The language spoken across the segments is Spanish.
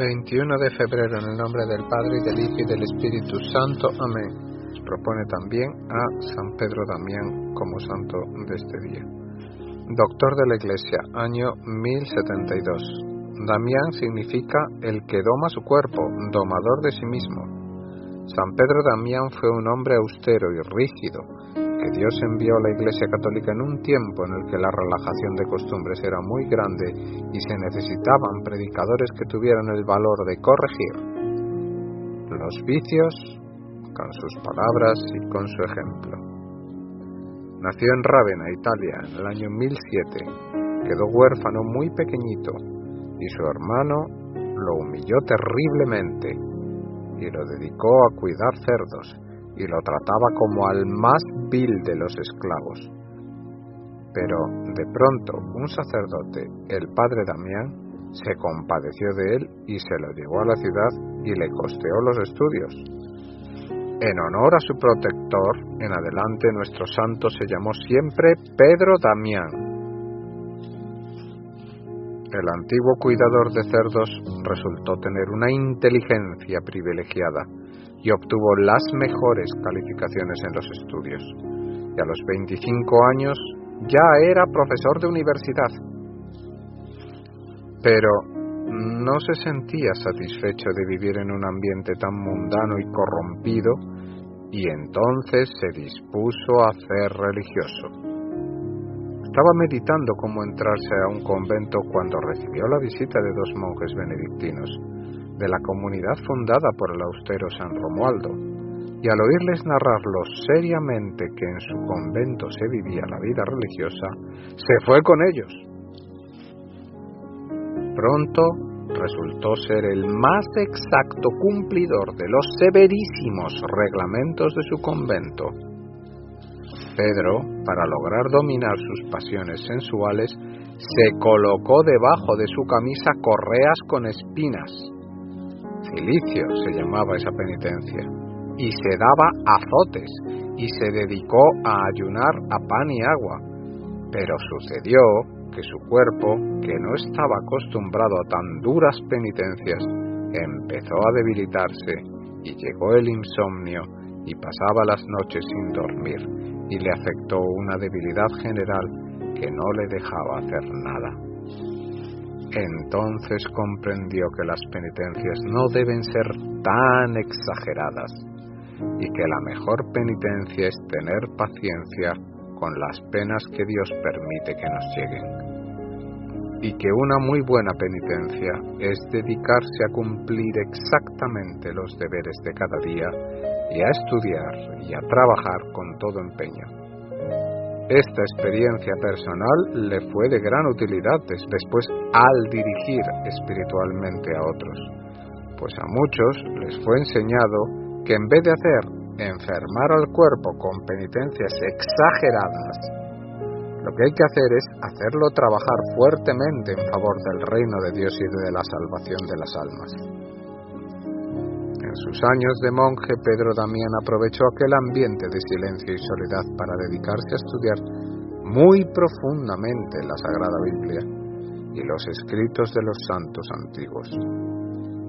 21 de febrero, en el nombre del Padre, y del Hijo, y del Espíritu Santo. Amén. Propone también a San Pedro Damián como santo de este día. Doctor de la Iglesia, año 1072. Damián significa el que doma su cuerpo, domador de sí mismo. San Pedro Damián fue un hombre austero y rígido, que Dios envió a la Iglesia Católica en un tiempo en el que la relajación de costumbres era muy grande y se necesitaban predicadores que tuvieran el valor de corregir los vicios con sus palabras y con su ejemplo. Nació en Rávena, Italia, en el año 1007. Quedó huérfano muy pequeñito y su hermano lo humilló terriblemente y lo dedicó a cuidar cerdos y lo trataba como al más vil de los esclavos. Pero de pronto un sacerdote, el padre Damián, se compadeció de él y se lo llevó a la ciudad y le costeó los estudios. En honor a su protector, en adelante nuestro santo se llamó siempre Pedro Damián. El antiguo cuidador de cerdos resultó tener una inteligencia privilegiada y obtuvo las mejores calificaciones en los estudios. Y a los 25 años ya era profesor de universidad. Pero no se sentía satisfecho de vivir en un ambiente tan mundano y corrompido, y entonces se dispuso a ser religioso. Estaba meditando cómo entrarse a un convento cuando recibió la visita de dos monjes benedictinos de la comunidad fundada por el austero San Romualdo, y al oírles narrar lo seriamente que en su convento se vivía la vida religiosa, se fue con ellos. Pronto resultó ser el más exacto cumplidor de los severísimos reglamentos de su convento. Pedro, para lograr dominar sus pasiones sensuales, se colocó debajo de su camisa correas con espinas. Cilicio se llamaba esa penitencia, y se daba azotes, y se dedicó a ayunar a pan y agua. Pero sucedió que su cuerpo, que no estaba acostumbrado a tan duras penitencias, empezó a debilitarse, y llegó el insomnio, y pasaba las noches sin dormir, y le afectó una debilidad general que no le dejaba hacer nada. Entonces comprendió que las penitencias no deben ser tan exageradas y que la mejor penitencia es tener paciencia con las penas que Dios permite que nos lleguen, y que una muy buena penitencia es dedicarse a cumplir exactamente los deberes de cada día y a estudiar y a trabajar con todo empeño. Esta experiencia personal le fue de gran utilidad después al dirigir espiritualmente a otros, pues a muchos les fue enseñado que en vez de hacer enfermar al cuerpo con penitencias exageradas, lo que hay que hacer es hacerlo trabajar fuertemente en favor del reino de Dios y de la salvación de las almas. En sus años de monje, Pedro Damián aprovechó aquel ambiente de silencio y soledad para dedicarse a estudiar muy profundamente la Sagrada Biblia y los escritos de los santos antiguos.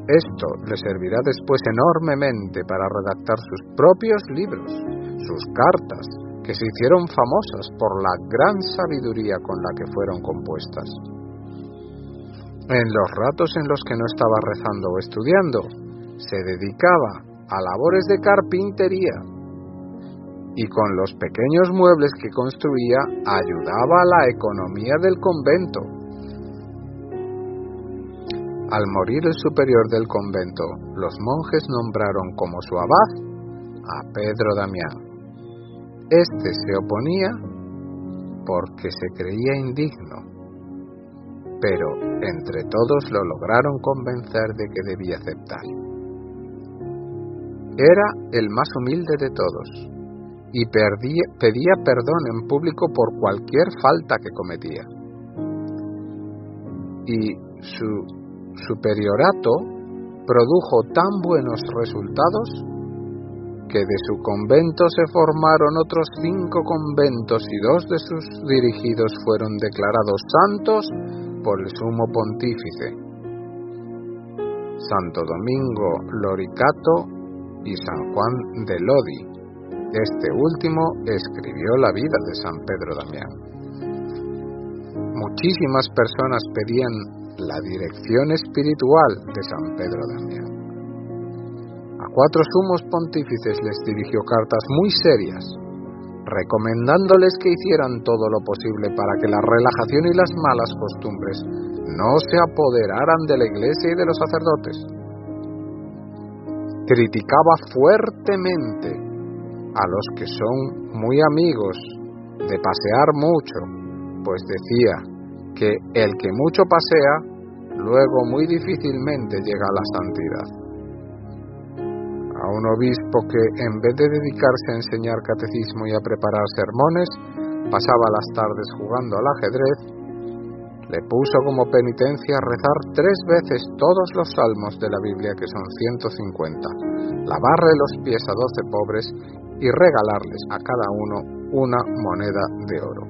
Esto le servirá después enormemente para redactar sus propios libros, sus cartas, que se hicieron famosas por la gran sabiduría con la que fueron compuestas. En los ratos en los que no estaba rezando o estudiando, se dedicaba a labores de carpintería y con los pequeños muebles que construía ayudaba a la economía del convento. Al morir el superior del convento, los monjes nombraron como su abad a Pedro Damián. Este se oponía porque se creía indigno, pero entre todos lo lograron convencer de que debía aceptar. Era el más humilde de todos y pedía perdón en público por cualquier falta que cometía. Y su superiorato produjo tan buenos resultados que de su convento se formaron otros 5 conventos y 2 de sus dirigidos fueron declarados santos por el sumo pontífice. Santo Domingo Loricato y San Juan de Lodi. Este último escribió la vida de San Pedro Damián. Muchísimas personas pedían la dirección espiritual de San Pedro Damián. A 4 sumos pontífices les dirigió cartas muy serias, recomendándoles que hicieran todo lo posible para que la relajación y las malas costumbres no se apoderaran de la Iglesia y de los sacerdotes. Criticaba fuertemente a los que son muy amigos de pasear mucho, pues decía que el que mucho pasea, luego muy difícilmente llega a la santidad. A un obispo que, en vez de dedicarse a enseñar catecismo y a preparar sermones, pasaba las tardes jugando al ajedrez, le puso como penitencia rezar 3 veces todos los salmos de la Biblia, que son 150, lavarle los pies a 12 pobres y regalarles a cada uno una moneda de oro.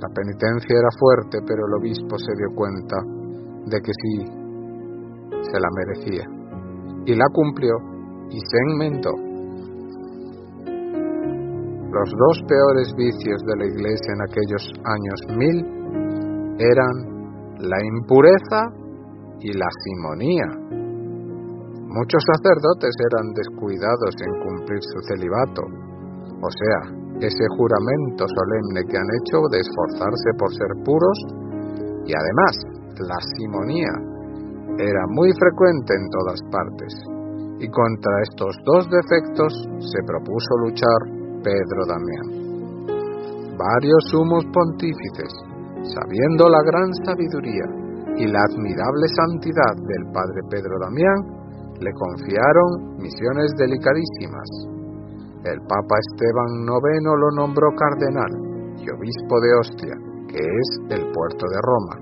La penitencia era fuerte, pero el obispo se dio cuenta de que sí se la merecía, y la cumplió y se enmendó. Los 2 peores vicios de la Iglesia en aquellos años 1000 eran la impureza y la simonía. Muchos sacerdotes eran descuidados en cumplir su celibato, o sea, ese juramento solemne que han hecho de esforzarse por ser puros, y además la simonía era muy frecuente en todas partes, y contra estos 2 defectos se propuso luchar Pedro Damián. Varios sumos pontífices, sabiendo la gran sabiduría y la admirable santidad del padre Pedro Damián, le confiaron misiones delicadísimas. El Papa Esteban IX lo nombró cardenal y obispo de Ostia, que es el puerto de Roma.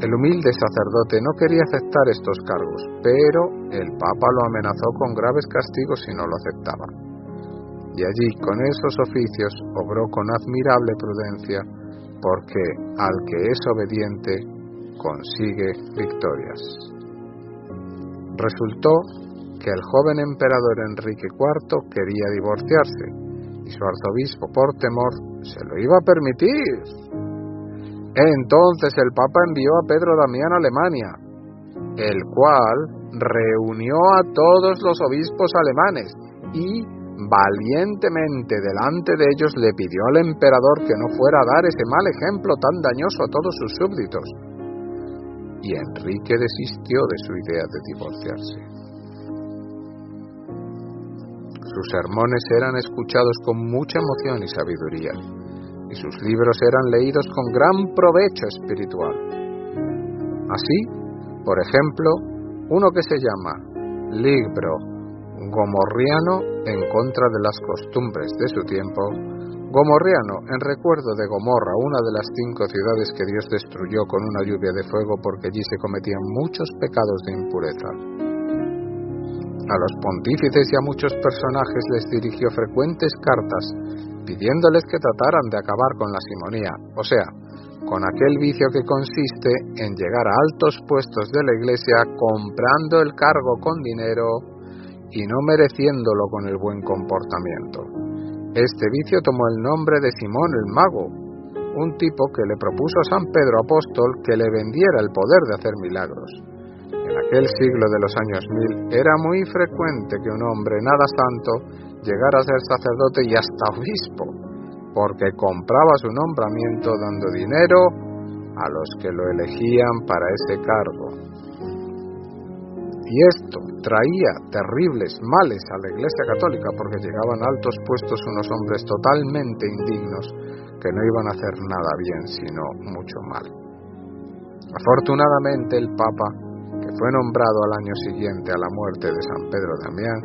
El humilde sacerdote no quería aceptar estos cargos, pero el Papa lo amenazó con graves castigos si no lo aceptaba. Y allí, con esos oficios, obró con admirable prudencia, porque al que es obediente consigue victorias. Resultó que el joven emperador Enrique IV quería divorciarse, y su arzobispo, por temor, se lo iba a permitir. Entonces el Papa envió a Pedro Damián a Alemania, el cual reunió a todos los obispos alemanes y valientemente delante de ellos le pidió al emperador que no fuera a dar ese mal ejemplo tan dañoso a todos sus súbditos. Y Enrique desistió de su idea de divorciarse. Sus sermones eran escuchados con mucha emoción y sabiduría, y sus libros eran leídos con gran provecho espiritual. Así, por ejemplo, uno que se llama Libro Gomorriano en contra de las costumbres de su tiempo, Gomorriano en recuerdo de Gomorra, una de las 5 ciudades que Dios destruyó con una lluvia de fuego porque allí se cometían muchos pecados de impureza. A los pontífices y a muchos personajes les dirigió frecuentes cartas pidiéndoles que trataran de acabar con la simonía, o sea, con aquel vicio que consiste en llegar a altos puestos de la Iglesia comprando el cargo con dinero y no mereciéndolo con el buen comportamiento. Este vicio tomó el nombre de Simón el Mago, un tipo que le propuso a San Pedro Apóstol que le vendiera el poder de hacer milagros. En aquel siglo de los años 1000 era muy frecuente que un hombre nada santo llegara a ser sacerdote y hasta obispo, porque compraba su nombramiento dando dinero a los que lo elegían para ese cargo. Y esto traía terribles males a la Iglesia Católica, porque llegaban a altos puestos unos hombres totalmente indignos que no iban a hacer nada bien, sino mucho mal. Afortunadamente el Papa, que fue nombrado al año siguiente a la muerte de San Pedro Damián,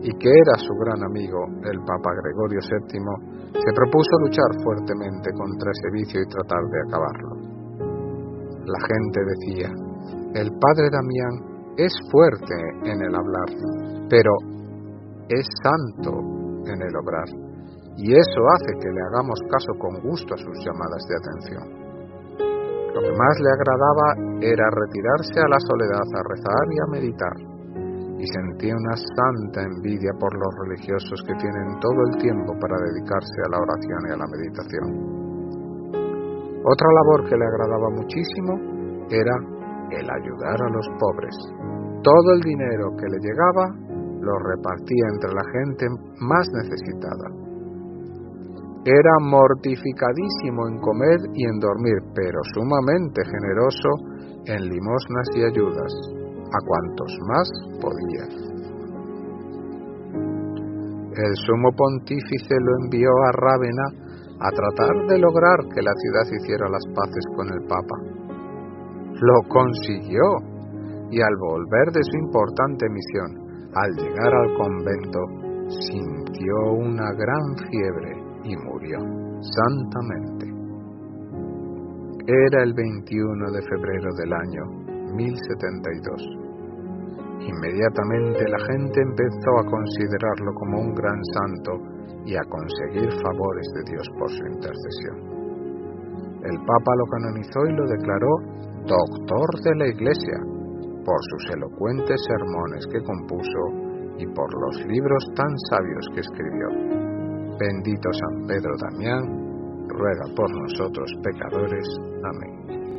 y que era su gran amigo, el Papa Gregorio VII, se propuso luchar fuertemente contra ese vicio y tratar de acabarlo. La gente decía: el padre Damián es fuerte en el hablar, pero es santo en el obrar, y eso hace que le hagamos caso con gusto a sus llamadas de atención. Lo que más le agradaba era retirarse a la soledad a rezar y a meditar, y sentía una santa envidia por los religiosos que tienen todo el tiempo para dedicarse a la oración y a la meditación. Otra labor que le agradaba muchísimo era el ayudar a los pobres. Todo el dinero que le llegaba lo repartía entre la gente más necesitada. Era mortificadísimo en comer y en dormir, pero sumamente generoso en limosnas y ayudas, a cuantos más podía. El sumo pontífice lo envió a Rávena a tratar de lograr que la ciudad hiciera las paces con el Papa. Lo consiguió, y al volver de su importante misión, al llegar al convento, sintió una gran fiebre y murió santamente. Era el 21 de febrero del año 1072. Inmediatamente la gente empezó a considerarlo como un gran santo y a conseguir favores de Dios por su intercesión. El Papa lo canonizó y lo declaró doctor de la Iglesia por sus elocuentes sermones que compuso y por los libros tan sabios que escribió. Bendito San Pedro Damián, ruega por nosotros pecadores. Amén.